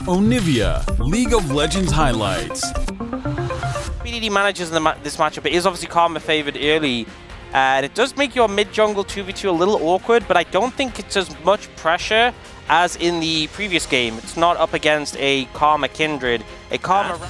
Onivia, League of Legends highlights. BDD manages this matchup. It is obviously Karma favored early, and it does make your mid-jungle 2v2 a little awkward, but I don't think it's as much pressure as in the previous game. It's not up against a Karma Kindred. A Karma...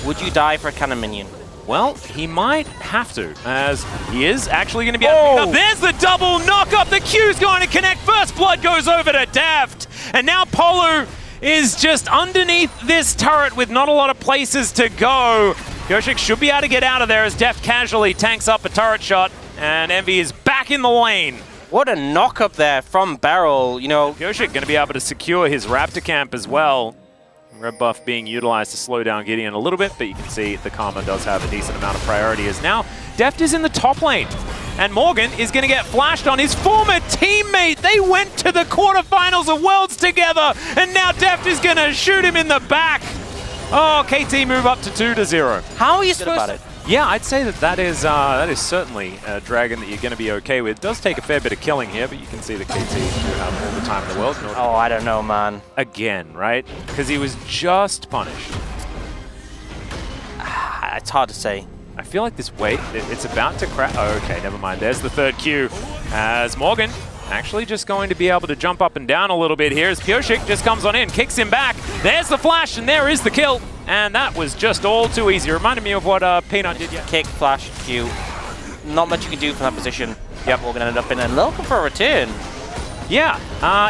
Would you die for a cannon minion? Well, he might have to, as he is actually going to be able to pick up. There's the double knock-up. The Q's going to connect. First blood goes over to Deft, and now Polu is just underneath this turret with not a lot of places to go. Yoshik should be able to get out of there as Deft casually tanks up a turret shot, and Envy is back in the lane. What a knock-up there from Beryl, you know. Yoshik going to be able to secure his Raptor camp as well. Red buff being utilized to slow down Gideon a little bit, but you can see the Karma does have a decent amount of priority as now Deft is in the top lane. And Morgan is going to get flashed on his former teammate. They went to the quarterfinals of Worlds together, and now Deft is going to shoot him in the back. Oh, KT move up to 2-0. How are you supposed to... Yeah, I'd say that is certainly a dragon that you're going to be okay with. It does take a fair bit of killing here, but you can see that KT do have all the time in the world. Oh, I don't know, man. Again, right? Because he was just punished. It's hard to say. I feel like this wait, it's about to crash. Oh, okay, never mind. There's the third Q as Morgan actually just going to be able to jump up and down a little bit here as Pioshik just comes on in, kicks him back. There's the flash, and there is the kill. And that was just all too easy. Reminded me of what Peanut did. Kick, flash, Q. Not much you can do from that position. Yep, Morgan ended up in and looking for a return. Yeah,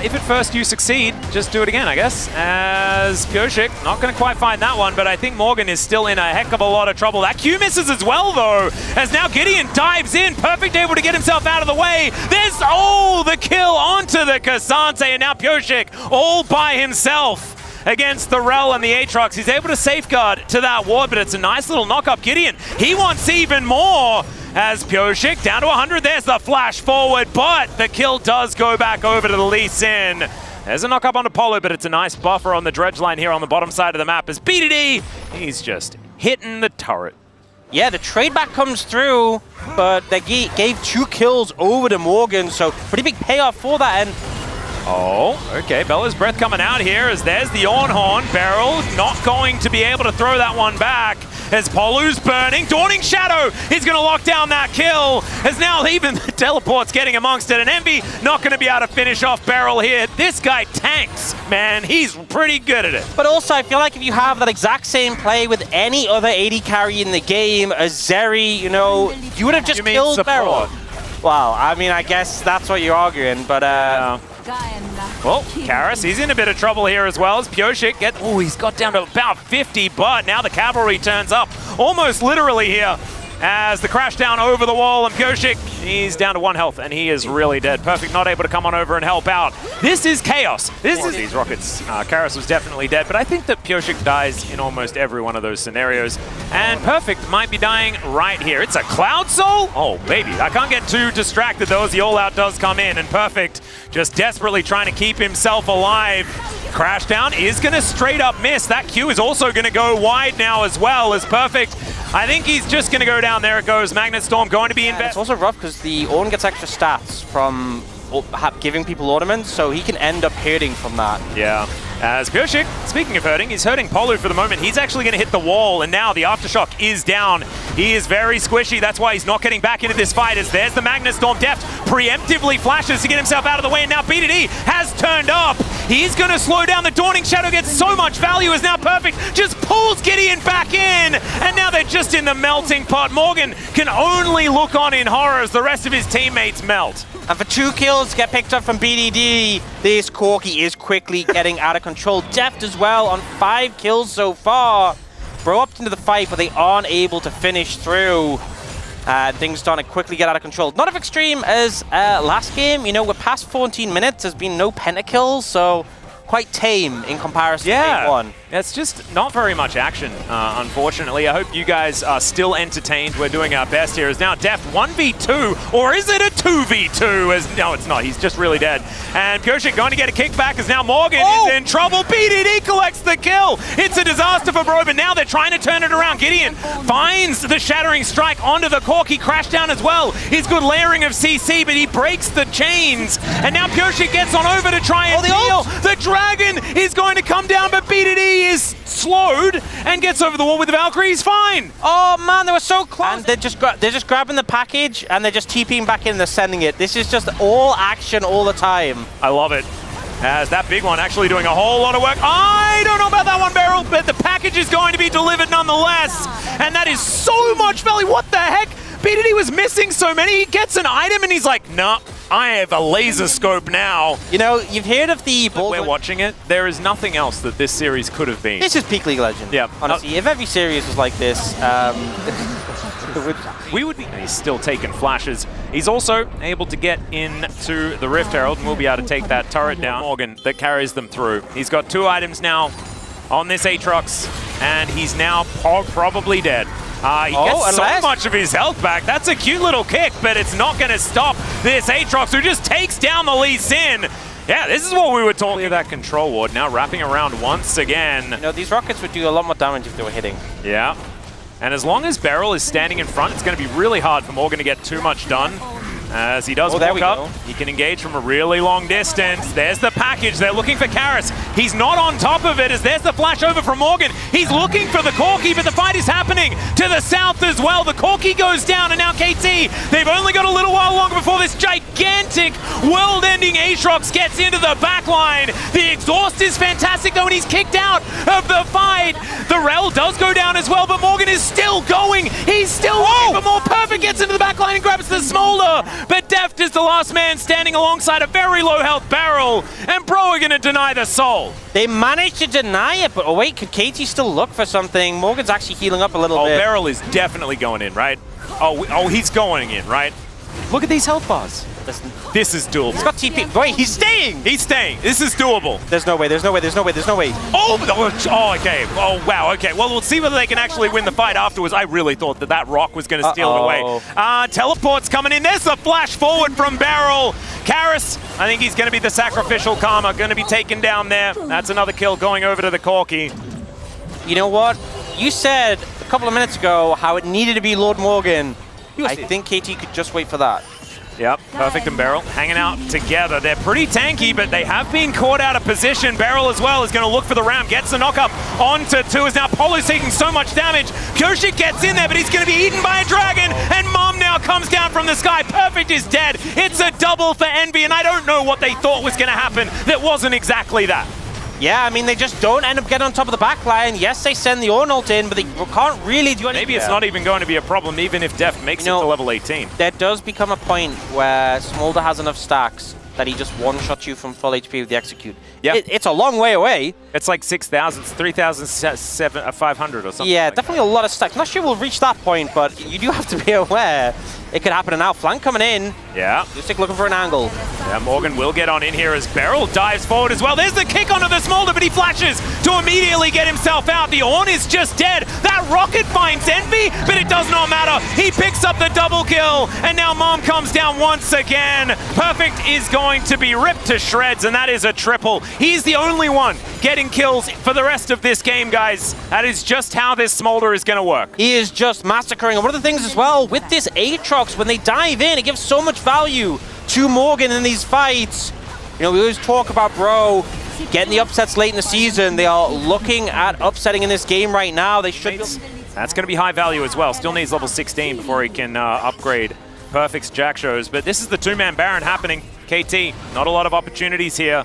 if at first you succeed, just do it again, I guess. As Pioshik, not going to quite find that one, but I think Morgan is still in a heck of a lot of trouble. That Q misses as well, though, as now Gideon dives in, perfect, able to get himself out of the way. There's, the kill onto the Cassante, and now Pioshik all by himself against the Rel and the Aatrox. He's able to safeguard to that ward, but it's a nice little knock-up. Gideon, he wants even more. As Pioshik down to 100, there's the flash forward, but the kill does go back over to the Lee Sin. There's a knock-up onto Polo, but it's a nice buffer on the dredge line here on the bottom side of the map as BDD, he's just hitting the turret. Yeah, the trade back comes through, but they gave 2 kills over to Morgan, so pretty big payoff for that. And okay, Bella's breath coming out here as there's the Ornhorn. Beryl not going to be able to throw that one back as Polu's burning. Dawning Shadow is going to lock down that kill as now even the teleport's getting amongst it, and Envy not going to be able to finish off Beryl here. This guy tanks, man. He's pretty good at it. But also, I feel like if you have that exact same play with any other AD carry in the game, as Zeri, you know, you would have just killed Beryl. Well, I mean, I guess that's what you're arguing, but well, Karis, he's in a bit of trouble here as well as Pioshik he's got down to about 50, but now the cavalry turns up almost literally here as the crash down over the wall, and Pioshik, he's down to 1 health, and he is really dead. Perfect not able to come on over and help out. This is chaos. This is these rockets. Karis was definitely dead, but I think that Pioshik dies in almost every one of those scenarios, and Perfect might be dying right here. It's a Cloud Soul? Oh, baby. I can't get too distracted, though, as the all-out does come in, and Perfect just desperately trying to keep himself alive. Crash down is going to straight up miss. That Q is also going to go wide now as well as Perfect. I think he's just going to go down. There it goes. Magnet Storm going to be invested. It's also rough because the Ornn gets extra stats from giving people ornaments, so he can end up hurting from that. Yeah. As Pioshik, speaking of hurting, he's hurting Polu for the moment. He's actually going to hit the wall, and now the Aftershock is down. He is very squishy. That's why he's not getting back into this fight, as there's the Magnet Storm. Deft preemptively flashes to get himself out of the way, and now BDD has turned up. He's going to slow down. The Dawning Shadow gets so much value as now Perfect just pulls Gideon back in, and now they're just in the melting pot. Morgan can only look on in horror as the rest of his teammates melt. And for 2 kills get picked up from BDD, this Corki is quickly getting out of control. Deft as well on 5 kills so far. Bro upped into the fight, but they aren't able to finish through. Things starting to quickly get out of control. Not as extreme as last game. You know, we're past 14 minutes. There's been no pentakills, so quite tame in comparison to game 1. It's just not very much action, unfortunately. I hope you guys are still entertained. We're doing our best here. Is now Deft 1v2, or is it a 2v2? No, it's not. He's just really dead. And Pioshik going to get a kickback as now Morgan is in trouble. BDD collects the kill. It's a disaster for Bro, but now they're trying to turn it around. Gideon finds the Shattering Strike onto the Corki. Crash down as well. He's good layering of CC, but he breaks the chains. And now Pioshik gets on over to try and deal The Dragon is going to come down, but BDD is slowed and gets over the wall with the Valkyrie. He's fine. Oh man, they were so close. And they're just grabbing the package and they're just TPing back in and they're sending it. This is just all action all the time. I love it. As that big one actually doing a whole lot of work. I don't know about that one, Beryl, but the package is going to be delivered nonetheless. And that is so much value. What the heck? BDD was missing so many. He gets an item and he's like, nah, I have a laser scope now. You know, you've heard of the ball. We're watching it. There is nothing else that this series could have been. This is peak League of Legends. Yeah. Honestly, if every series was like this, we would be. And he's still taking flashes. He's also able to get into the Rift Herald, and we'll be able to take that turret down. Morgan that carries them through. He's got 2 items now on this Aatrox, and he's now probably dead. He gets so much of his health back. That's a cute little kick, but it's not going to stop this Aatrox, who just takes down the Lee Sin. Yeah, this is what we were talking about. That control ward now wrapping around once again. You know, these rockets would do a lot more damage if they were hitting. Yeah. And as long as Beryl is standing in front, it's going to be really hard for Morgan to get too much done. As he does walk up, he can engage from a really long distance. There's the package. They're looking for Karis. He's not on top of it as there's the flash over from Morgan. He's looking for the Corki, but the fight is happening to the south as well. The Corki goes down, and now KT, they've only got a little while longer before this gigantic world-ending Aatrox gets into the back line. The exhaust is fantastic, though, and he's kicked out of the fight. The Rel does go down as well, but Morgan is still going. He's still looking for more. Perfect gets into the back line and grabs the Smolder. But Deft is the last man standing alongside a very low health Barrel, and Bro are going to deny the soul. They managed to deny it, but oh wait, could KT still look for something? Morgan's actually healing up a little bit. Oh, Barrel is definitely going in, right? Oh, he's going in, right? Look at these health bars. This is doable. He's got TP. Wait, he's staying! He's staying. This is doable. There's no way, there's no way, there's no way, there's no way. Oh, okay. Oh, wow, okay. Well, we'll see whether they can actually win the fight afterwards. I really thought that that rock was going to steal it away. Teleport's coming in. There's the flash forward from Barrel. Karis, I think he's going to be the sacrificial karma, going to be taken down there. That's another kill going over to the Corki. You know what? You said a couple of minutes ago how it needed to be Lord Morgan. I think KT could just wait for that. Yep, Perfect and Beryl hanging out together. They're pretty tanky, but they have been caught out of position. Beryl as well is going to look for the ramp, gets the knock up onto 2, as now Polo's taking so much damage. Kyoshik gets in there, but he's going to be eaten by a dragon, and Mom now comes down from the sky. Perfect is dead. It's a double for Envy, and I don't know what they thought was going to happen. That wasn't exactly that. Yeah, I mean, they just don't end up getting on top of the back line. Yes, they send the Ornult in, but they can't really do anything. Maybe it's not even going to be a problem, even if Deft makes it to level 18. There does become a point where Smolder has enough stacks that he just one-shots you from full HP with the execute. Yeah, it's a long way away. It's like 6,000, 3,500 or something. Yeah, like definitely a lot of stacks. Not sure we'll reach that point, but you do have to be aware it could happen. And now flank coming in. Yeah. Lustig looking for an angle. Yeah, Morgan will get on in here as Beryl dives forward as well. There's the kick onto the Smolder, but he flashes to immediately get himself out. The Ornn is just dead. That rocket finds Envy, but it does not matter. He picks up the double kill, and now Mom comes down once again. Perfect is going to be ripped to shreds, and that is a triple. He's the only one getting kills for the rest of this game, guys. That is just how this Smolder is going to work. He is just massacring. And one of the things as well, with this Aatrox, when they dive in, it gives so much value to Morgan in these fights. You know, we always talk about Bro getting the upsets late in the season. They are looking at upsetting in this game right now. They should. That's going to be high value as well. Still needs level 16 before he can upgrade Perfect's Jack shows. But this is the 2-man Baron happening. KT, not a lot of opportunities here,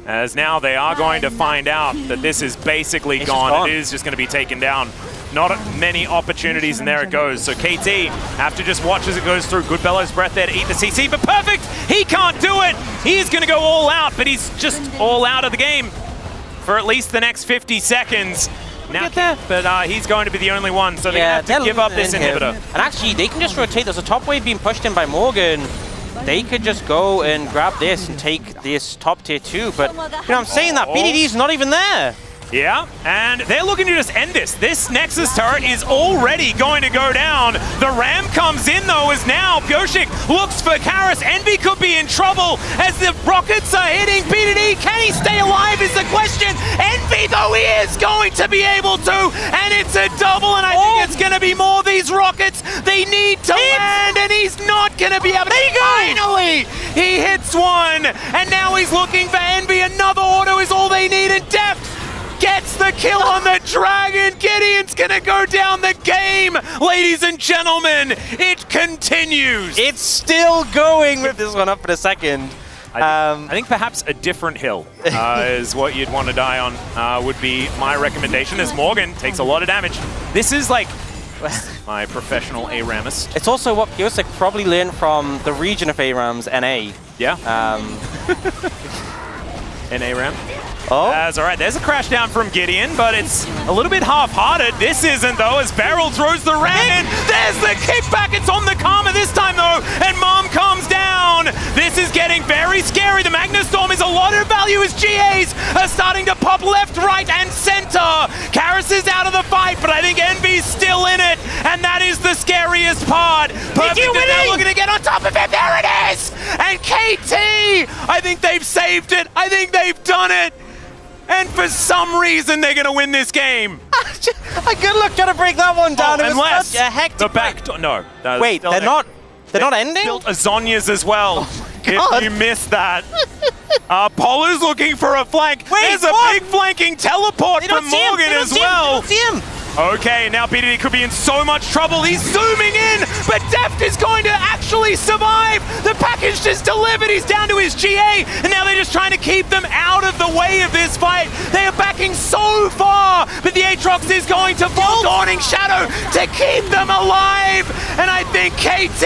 as now they are going to find out that this is basically gone. It is just going to be taken down. Not many opportunities, and there it goes. So KT have to just watch as it goes through. Good Bellows breath there to eat the CC, but Perfect, he can't do it. He's going to go all out, but he's just all out of the game for at least the next 50 seconds. Now, but he's going to be the only one, so they have to give up this inhibitor. And actually, they can just rotate. There's a top wave being pushed in by Morgan. They could just go and grab this and take this top tier 2, but you know, I'm saying that BDD's not even there. Yeah, and they're looking to just end this. This Nexus turret is already going to go down. The ram comes in, though, as now Pyoshik looks for Karis. Envy could be in trouble as the rockets are hitting. BDD Can he stay alive is the question. Envy, though, he is going to be able to. And it's a double, and I think it's going to be more of these rockets. They need to land, and he's not going to be able to. Finally, he hits one. And now he's looking for Envy. Another auto is all they need, and Deft gets the kill on the Dragon. Gideon's gonna go down the game. Ladies and gentlemen, it continues. It's still going with this one up for a second. I think perhaps a different hill is what you'd want to die on, would be my recommendation, as Morgan takes a lot of damage. This is like my professional ARAMist. It's also what Pyosik probably learned from the region of ARAMs, NA. Yeah. NA RAM. Oh. That's all right. There's a crash down from Gideon, but it's a little bit half-hearted. This isn't, though, as Beryl throws the ram in. There's the kickback. It's on the Karma this time, though, and Mom comes down. This is getting very scary. The Magnastorm is a lot of value as GAs are starting to pop left, right, and center. Karis is out of the fight, but I think Envy's still in it, and that is the scariest part. Perfect is now looking to get on top of it. There it is! And KT, I think they've saved it. I think they've done it. And for some reason, they're going to win this game. Good luck trying to break that one down. Unless a hectic the back door. No. Wait, they're not ending? Built a Zhonya's as well. God. If you missed that. Polo's looking for a flank. Wait, there's a big flanking teleport from Morgan as well. They don't see him. Okay, now BDD could be in so much trouble. He's zooming in, but Deft is going to actually survive. The package just delivered. He's down to his GA, and now they're just trying to keep them out of the way of this fight. They are backing so far, but the Aatrox is going to fall Dawning Shadow to keep them alive. And I think KT,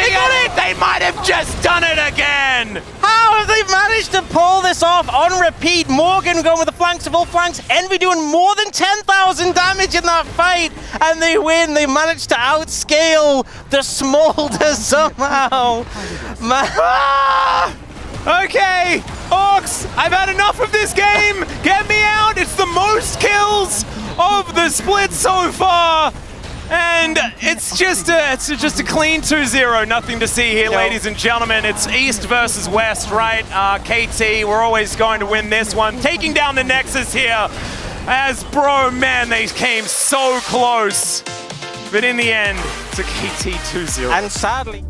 they might have just done it again. How have they managed to pull this off on repeat? Morgan going with the flanks of all flanks. Envy doing more than 10,000 damage in that fight. And they win. They managed to outscale the Smolder somehow. Okay, Orcs, I've had enough of this game. Get me out. It's the most kills of the split so far. And it's just a clean 2-0. Nothing to see here, ladies and gentlemen. It's East versus West, right? KT, we're always going to win this one. Taking down the Nexus here. As, bro, man, they came so close. But in the end, it's a KT 2-0. And sadly...